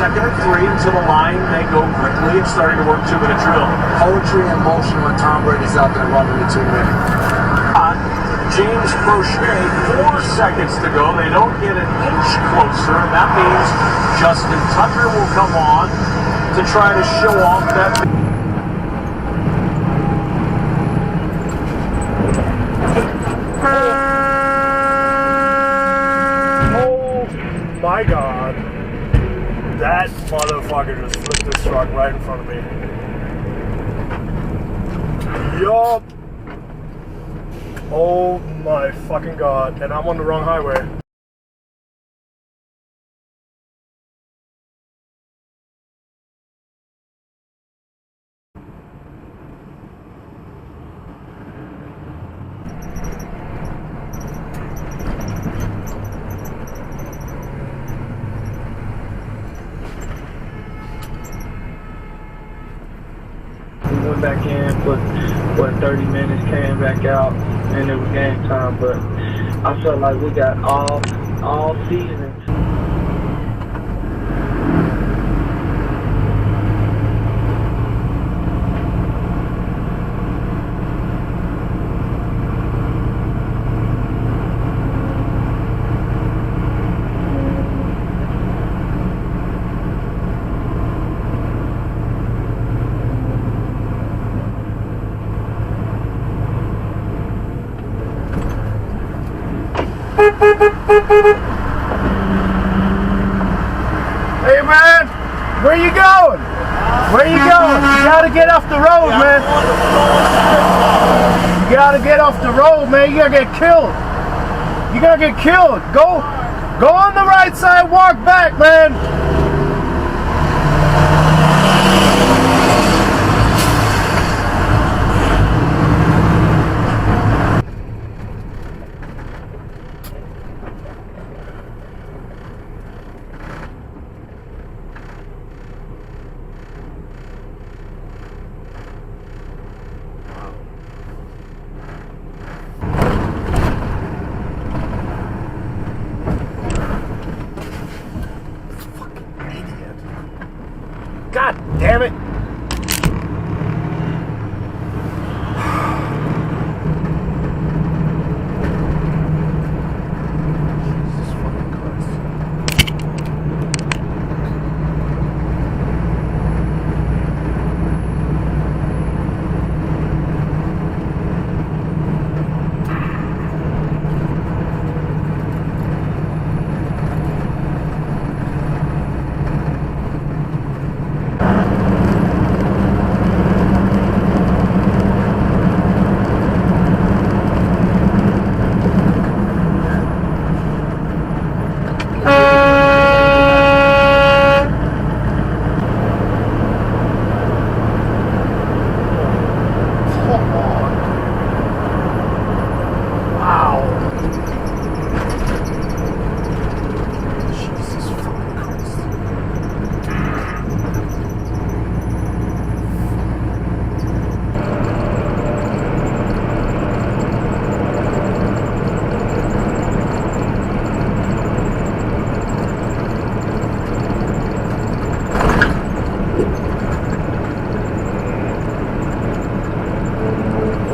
second and 3 into the line. They go quickly and starting to work 2-minute drill. Poetry in motion when Tom Brady's out there running the 2-minute. James Prochet, 4 seconds to go. They don't get an inch closer, and that means Justin Tucker will come on to try to show off that. Oh my God. That motherfucker just flipped this truck right in front of me. Yup. Oh my fucking God. And I'm on the wrong highway. We went back in for 30 minutes, came back out, and it was game time. But I felt like we got all season. Hey man, where you going? Where you going? You gotta get off the road, man. You gotta get off the road, man. You're gonna get killed. You're gonna get killed. Go on the right side, walk back, man. God damn it! Jesus fucking Christ.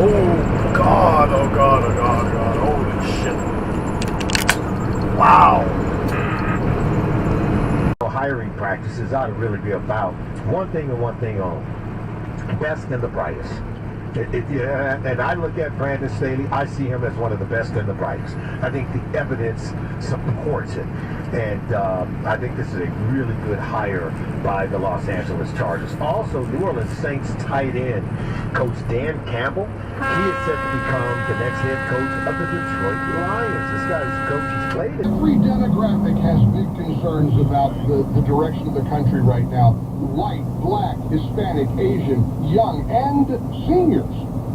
Oh God, holy shit. Wow. Hiring practices ought to really be about one thing and one thing only: best and the brightest. And I look at Brandon Staley, I see him as one of the best and the brightest. I think the evidence supports it. And I think this is a really good hire by the Los Angeles Chargers. Also, New Orleans Saints tight end coach Dan Campbell, he is set to become the next head coach of the Detroit Lions. This guy's a coach, he's played it. Every demographic has big concerns about the direction of the country right now. White, black, Hispanic, Asian, young, and seniors.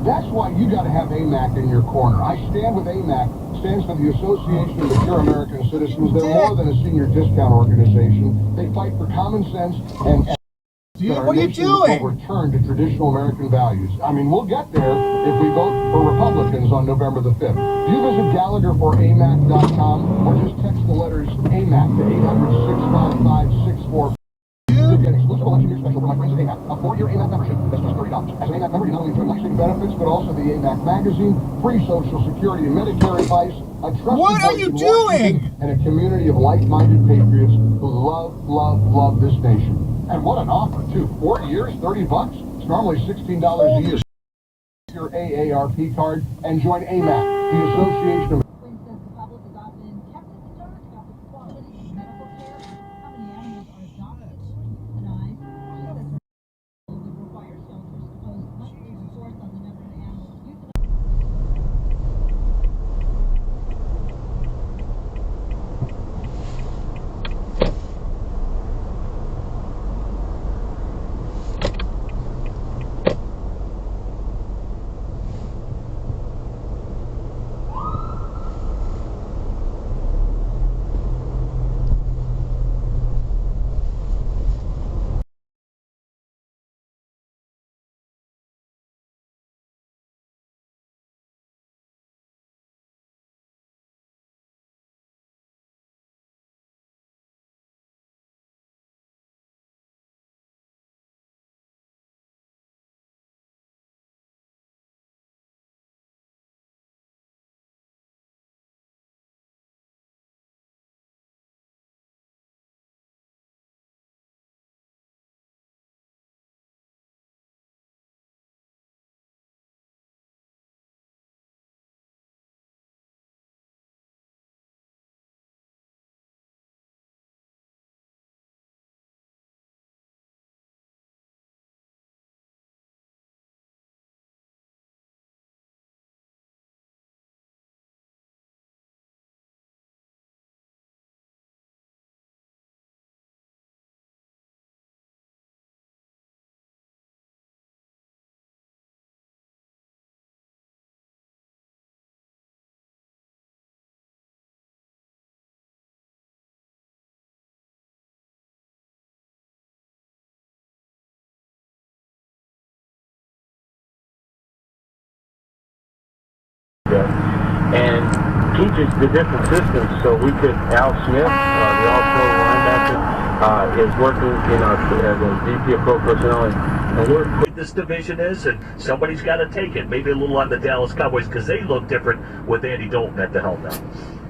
That's why you got to have AMAC in your corner. I stand with AMAC. Stands for the Association of Mature American Citizens. They're more than a senior discount organization. They fight for common sense and what are you doing? Will return to traditional American values. I mean, we'll get there if we vote for Republicans on November the 5th. You visit GallagherforAMAC.com or just text the letters AMAC to 800-655-64. Municipal Election Year Special for my friends at AMAC. A 4-year AMAC membership. That's just $30. As an AMAC member, you not only enjoy life-saving benefits, but also the AMAC magazine, free Social Security and Medicare advice, a trusted What are voice you in doing? Washington, and a community of like-minded patriots who love this nation. And what an offer, too. 4 years, $30. It's normally $16 a year. Your AARP card and join AMAC, the Association of Quinn says the public has often kept in the dark about the quality of medical care, how many animals are adopted. And she says her would require shelters to post monthly reports on the number of animals euthanized. And teaches the different systems. So we could, Al Smith, the all-pro linebacker, is working in our as a VP of Pro Personnel, and we're This division is, and somebody's got to take it. Maybe a little on the Dallas Cowboys because they look different with Andy Dalton at the helm now.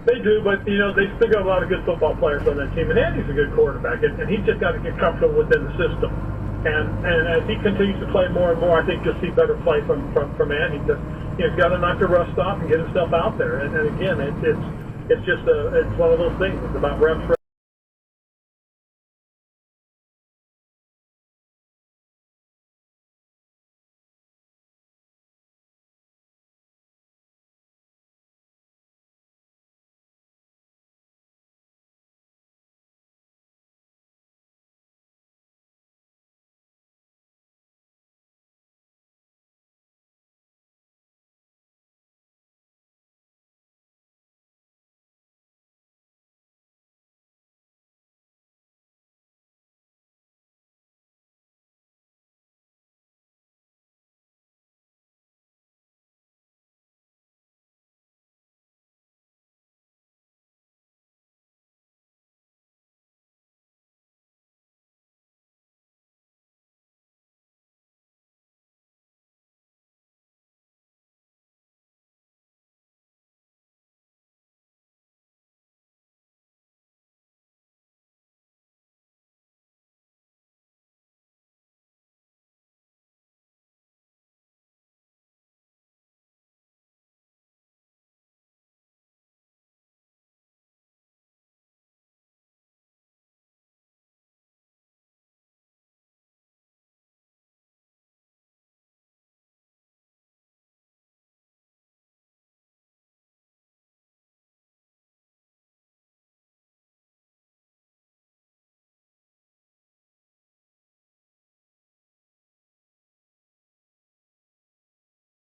They do, but you know they still got a lot of good football players on that team, and Andy's a good quarterback, and he's just got to get comfortable within the system. And as he continues to play more and more, I think you'll see better play from Andy. Just he's got to knock the rust off and get himself out there. And again, it's just it's one of those things. It's about reps.